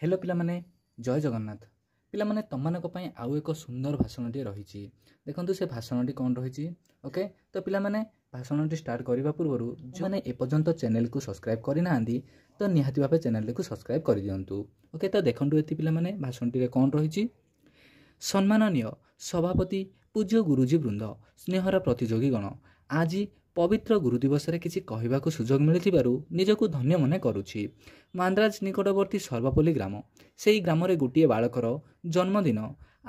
Hello पिलामाने जय जगन्नाथ पिलामाने तमମାନଙ୍କ ପାଇଁ ଆଉ ଏକ ସୁନ୍ଦର ଭାଷଣଟିଏ ରହିଛି। ଦେଖନ୍ତୁ ସେ ଭାଷଣଟି କ'ଣ ରହିଛି। ଓକେ, ତ ପିଲାମାନେ ଭାଷଣଟି ଷ୍ଟାର୍ଟ କରିବା ପୂର୍ବରୁ ଯେଉଁମାନେ ଏପର୍ଯ୍ୟନ୍ତ ଚ୍ୟାନେଲକୁ ସବସ୍କ୍ରାଇବ୍ କରିନାହାନ୍ତି ତ ନିହାତି ଭାବେ ଚ୍ୟାନେଲଟିକୁ ସବସ୍କ୍ରାଇବ୍ କରିଦିଅନ୍ତୁ। ଓକେ, ତ ଦେଖନ୍ତୁ ଏଠି ପିଲାମାନେ ଭାଷଣଟିରେ କ'ଣ ରହିଛି। ସମ୍ମାନନୀୟ ସଭାପତି, ପୂଜ୍ୟ ଗୁରୁଜୀ ବୃନ୍ଦ, ସ୍ନେହର ପ୍ରତିଯୋଗୀଗଣ, ଆଜି ପବିତ୍ର ଗୁରୁ ଦିବସରେ କିଛି କହିବାକୁ ସୁଯୋଗ ମିଳିଥିବାରୁ ନିଜକୁ ଧନ୍ୟ ମନେ କରୁଛି। ମାନ୍ଦ୍ରାଜ ନିକଟବର୍ତ୍ତୀ ସର୍ବପଲ୍ଲୀ ଗ୍ରାମ, ସେହି ଗ୍ରାମରେ ଗୋଟିଏ ବାଳକର ଜନ୍ମଦିନ।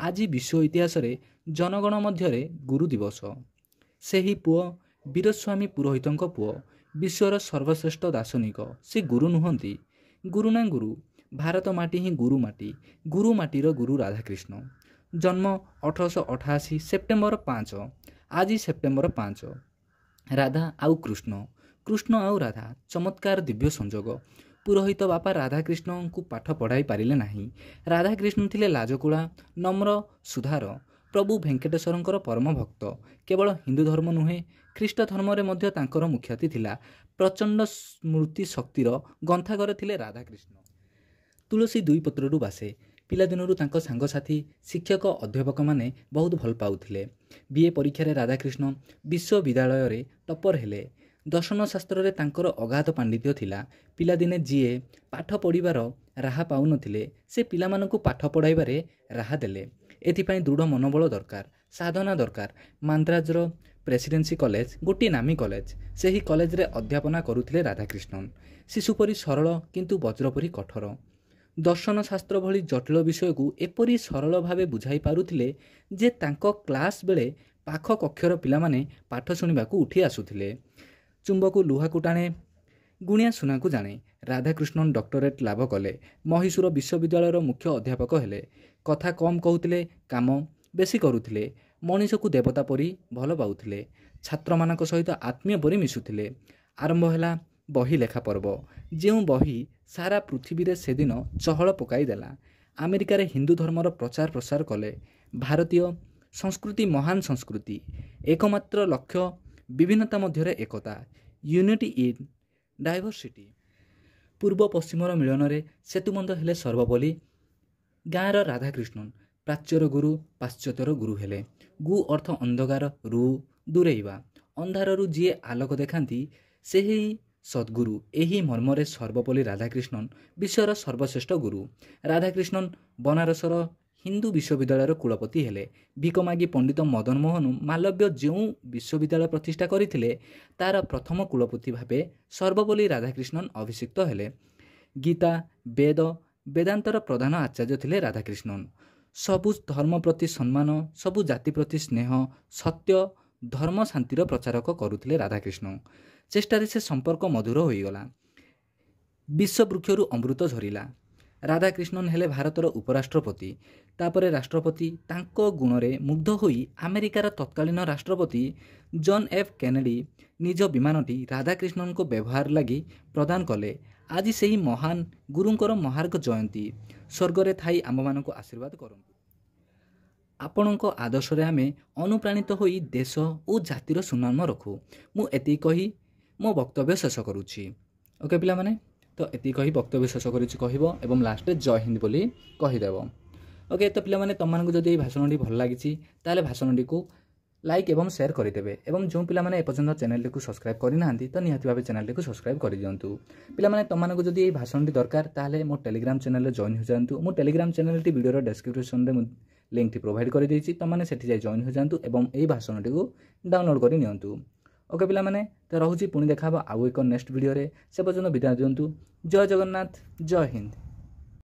ଆଜି ବିଶ୍ୱ ଇତିହାସରେ ଜନଗଣ ମଧ୍ୟରେ ଗୁରୁ ଦିବସ। ସେହି ପୁଅ ବୀରସ୍ୱାମୀ ପୁରୋହିତଙ୍କ ପୁଅ, ବିଶ୍ୱର ସର୍ବଶ୍ରେଷ୍ଠ ଦାର୍ଶନିକ। ସେ ଗୁରୁ ନୁହନ୍ତି, ଗୁରୁ ନା ଗୁରୁ। ଭାରତ ମାଟି ହିଁ ଗୁରୁ ମାଟି, ଗୁରୁ ମାଟିର ଗୁରୁ ରାଧାକ୍ରିଷ୍ଣ। ଜନ୍ମ 1888 ସେପ୍ଟେମ୍ବର 5। ଆଜି ସେପ୍ଟେମ୍ବର 5। ରାଧା ଆଉ କୃଷ୍ଣ, କୃଷ୍ଣ ଆଉ ରାଧା, ଚମତ୍କାର ଦିବ୍ୟ ସଂଯୋଗ। ପୁରୋହିତ ବାପା ରାଧାକ୍ରିଷ୍ଣଙ୍କୁ ପାଠ ପଢ଼ାଇ ପାରିଲେ ନାହିଁ। ରାଧାକ୍ରିଷ୍ଣ ଥିଲେ ଲାଜକୁଳା, ନମ୍ର, ସୁଧାର। ପ୍ରଭୁ ଭେଙ୍କଟେଶ୍ୱରଙ୍କର ପରମ ଭକ୍ତ। କେବଳ ହିନ୍ଦୁ ଧର୍ମ ନୁହେଁ, ଖ୍ରୀଷ୍ଟ ଧର୍ମରେ ମଧ୍ୟ ତାଙ୍କର ମୁଖ୍ୟାତି ଥିଲା। ପ୍ରଚଣ୍ଡ ସ୍ମୃତି ଶକ୍ତିର ଗ୍ରନ୍ଥାଗାର ଥିଲେ ରାଧାକ୍ରିଷ୍ଣ। ତୁଳସୀ ଦୁଇ ପତ୍ରରୁ ବାସେ। ପିଲାଦିନରୁ ତାଙ୍କ ସାଙ୍ଗସାଥୀ, ଶିକ୍ଷକ, ଅଧ୍ୟାପକମାନେ ବହୁତ ଭଲ ପାଉଥିଲେ। ବିଏ ପରୀକ୍ଷାରେ ରାଧାକ୍ରିଷ୍ଣ ବିଶ୍ୱବିଦ୍ୟାଳୟରେ ଟପର ହେଲେ। ଦର୍ଶନ ଶାସ୍ତ୍ରରେ ତାଙ୍କର ଅଗାଧ ପାଣ୍ଡିତ୍ୟ ଥିଲା। ପିଲାଦିନେ ଯିଏ ପାଠ ପଢ଼ିବାର ରାହା ପାଉନଥିଲେ, ସେ ପିଲାମାନଙ୍କୁ ପାଠ ପଢ଼ାଇବାରେ ରାହା ଦେଲେ। ଏଥିପାଇଁ ଦୃଢ଼ ମନୋବଳ ଦରକାର, ସାଧନା ଦରକାର। ମାନ୍ଦ୍ରାଜର ପ୍ରେସିଡେନ୍ସି କଲେଜ ଗୋଟିଏ ନାମୀ କଲେଜ। ସେହି କଲେଜରେ ଅଧ୍ୟାପନା କରୁଥିଲେ ରାଧାକ୍ରିଷ୍ଣନ। ଶିଶୁ ପରି ସରଳ କିନ୍ତୁ ବଜ୍ର ପରି କଠୋର। ଦର୍ଶନ ଶାସ୍ତ୍ର ଭଳି ଜଟିଳ ବିଷୟକୁ ଏପରି ସରଳ ଭାବେ ବୁଝାଇ ପାରୁଥିଲେ ଯେ ତାଙ୍କ କ୍ଲାସ୍ ବେଳେ ପାଖ କକ୍ଷର ପିଲାମାନେ ପାଠ ଶୁଣିବାକୁ ଉଠି ଆସୁଥିଲେ। ଚୁମ୍ବକୁ ଲୁହାକୁ ଟାଣେ, ଗୁଣିଆ ସୁନାକୁ ଜାଣେ। ରାଧାକ୍ରିଷ୍ଣନ ଡକ୍ଟରେଟ୍ ଲାଭ କଲେ। ମହୀଶୂର ବିଶ୍ୱବିଦ୍ୟାଳୟର ମୁଖ୍ୟ ଅଧ୍ୟାପକ ହେଲେ। କଥା କମ୍ କହୁଥିଲେ, କାମ ବେଶୀ କରୁଥିଲେ। ମଣିଷକୁ ଦେବତା ପରି ଭଲ ପାଉଥିଲେ। ଛାତ୍ରମାନଙ୍କ ସହିତ ଆତ୍ମୀୟ ପରି ମିଶୁଥିଲେ। ଆରମ୍ଭ ହେଲା ବହି ଲେଖା ପର୍ବ। ଯେଉଁ ବହି ସାରା ପୃଥିବୀରେ ସେଦିନ ଚହଳ ପକାଇ ଦେଲା। ଆମେରିକାରେ ହିନ୍ଦୁ ଧର୍ମର ପ୍ରଚାର ପ୍ରସାର କଲେ। ଭାରତୀୟ ସଂସ୍କୃତି ମହାନ ସଂସ୍କୃତି। ଏକମାତ୍ର ଲକ୍ଷ୍ୟ ବିଭିନ୍ନତା ମଧ୍ୟରେ ଏକତା, ୟୁନିଟି ଇନ୍ ଡାଇଭର୍ସିଟି। ପୂର୍ବ ପଶ୍ଚିମର ମିଳନରେ ସେତୁବନ୍ଧ ହେଲେ ସର୍ବପଲ୍ଲୀ ଗାଁର ରାଧାକ୍ରିଷ୍ଣନ। ପ୍ରାଚ୍ୟର ଗୁରୁ, ପାଶ୍ଚାତ୍ୟର ଗୁରୁ ହେଲେ। ଗୁ ଅର୍ଥ ଅନ୍ଧକାର, ରୁ ଦୂରେଇବା। ଅନ୍ଧାରରୁ ଯିଏ ଆଲୋକ ଦେଖାନ୍ତି ସେହି ସଦ୍ଗୁରୁ। ଏହି ମର୍ମରେ ସର୍ବପଲ୍ଲୀ ରାଧାକ୍ରିଷ୍ଣନ ବିଶ୍ୱର ସର୍ବଶ୍ରେଷ୍ଠ ଗୁରୁ। ରାଧାକ୍ରିଷ୍ଣନ ବନାରସର ହିନ୍ଦୁ ବିଶ୍ୱବିଦ୍ୟାଳୟର କୁଳପତି ହେଲେ। ଭିକ ମାଗି ପଣ୍ଡିତ ମଦନମୋହନ ମାଲବ୍ୟ ଯେଉଁ ବିଶ୍ୱବିଦ୍ୟାଳୟ ପ୍ରତିଷ୍ଠା କରିଥିଲେ, ତାର ପ୍ରଥମ କୁଳପତି ଭାବେ ସର୍ବପଲ୍ଲୀ ରାଧାକ୍ରିଷ୍ଣନ ଅଭିଷିକ୍ତ ହେଲେ। ଗୀତା, ବେଦ, ବେଦାନ୍ତର ପ୍ରଧାନ ଆଚାର୍ଯ୍ୟ ଥିଲେ ରାଧାକ୍ରିଷ୍ଣନ। ସବୁ ଧର୍ମ ପ୍ରତି ସମ୍ମାନ, ସବୁ ଜାତି ପ୍ରତି ସ୍ନେହ, ସତ୍ୟ, ଧର୍ମ, ଶାନ୍ତିର ପ୍ରଚାରକ କରୁଥିଲେ ରାଧାକ୍ରିଷ୍ଣ। ଚେଷ୍ଟାରେ ସେ ସମ୍ପର୍କ ମଧୁର ହୋଇଗଲା। ବିଶ୍ୱବୃକ୍ଷରୁ ଅମୃତ ଝରିଲା। ରାଧାକ୍ରିଷ୍ଣନ ହେଲେ ଭାରତର ଉପରାଷ୍ଟ୍ରପତି, ତାପରେ ରାଷ୍ଟ୍ରପତି। ତାଙ୍କ ଗୁଣରେ ମୁଗ୍ଧ ହୋଇ ଆମେରିକାର ତତ୍କାଳୀନ ରାଷ୍ଟ୍ରପତି ଜନ୍ ଏଫ୍ କେନେଡି ନିଜ ବିମାନଟି ରାଧାକ୍ରିଷ୍ଣନଙ୍କ ବ୍ୟବହାର ଲାଗି ପ୍ରଦାନ କଲେ। ଆଜି ସେହି ମହାନ ଗୁରୁଙ୍କର ମହାର୍ଘ ଜୟନ୍ତୀ। ସ୍ୱର୍ଗରେ ଥାଇ ଆମମାନଙ୍କୁ ଆଶୀର୍ବାଦ କରନ୍ତୁ। ଆପଣଙ୍କ ଆଦର୍ଶରେ ଆମେ ଅନୁପ୍ରାଣିତ ହୋଇ ଦେଶ ଓ ଜାତିର ସୁନାମ ରଖୁ। ମୁଁ ଏତିକି କହି ମୋ ବକ୍ତବ୍ୟ ଶେଷ କରୁଛି। ଓକେ ପିଲାମାନେ, ତ ଏତିକି କହି ବକ୍ତବ୍ୟ ଶେଷ କରୁଛି କହିବ ଏବଂ ଲାଷ୍ଟରେ ଜୟ ହିନ୍ଦ ବୋଲି କହିଦେବ। ଓକେ, ତ ପିଲାମାନେ ତମମାନଙ୍କୁ ଯଦି ଏହି ଭାଷଣଟି ଭଲ ଲାଗିଛି ତାହେଲେ ଭାଷଣଟିକୁ ଲାଇକ୍ ଏବଂ ସେୟାର କରିଦେବେ। ଏବଂ ଯେଉଁ ପିଲାମାନେ ଏପର୍ଯ୍ୟନ୍ତ ଚ୍ୟାନେଲଟିକୁ ସବସ୍କ୍ରାଇବ୍ କରିନାହାନ୍ତି ତ ନିହାତି ଭାବେ ଚ୍ୟାନେଲଟିକୁ ସବସ୍କ୍ରାଇବ୍ କରିଦିଅନ୍ତୁ। ପିଲାମାନେ ତମମାନଙ୍କୁ ଯଦି ଏହି ଭାଷଣଟି ଦରକାର ତାହେଲେ ମୋ ଟେଲିଗ୍ରାମ ଚ୍ୟାନେଲରେ ଜଏନ୍ ହୋଇଯାଆନ୍ତୁ। ମୁଁ ଟେଲିଗ୍ରାମ ଚ୍ୟାନେଲଟି ଭିଡ଼ିଓର ଡେସ୍କ୍ରିପସନରେ ମୁଁ ଲିଙ୍କଟି ପ୍ରୋଭାଇଡ଼ କରିଦେଇଛି। ତମମାନେ ସେଠି ଯାଇ ଜଏନ୍ ହୋଇଯାଆନ୍ତୁ ଏବଂ ଏହି ଭାଷଣଟିକୁ ଡାଉନଲୋଡ଼ କରି ନିଅନ୍ତୁ। ଓକେ ପିଲାମାନେ, ତ ରହୁଛି, ପୁଣି ଦେଖା ହେବ ଆଉ ଏକ ନେକ୍ସଟ ଭିଡ଼ିଓରେ। ସେ ପର୍ଯ୍ୟନ୍ତ ବିଦାୟ ଦିଅନ୍ତୁ। ଜୟ ଜଗନ୍ନାଥ, ଜୟ ହିନ୍ଦ।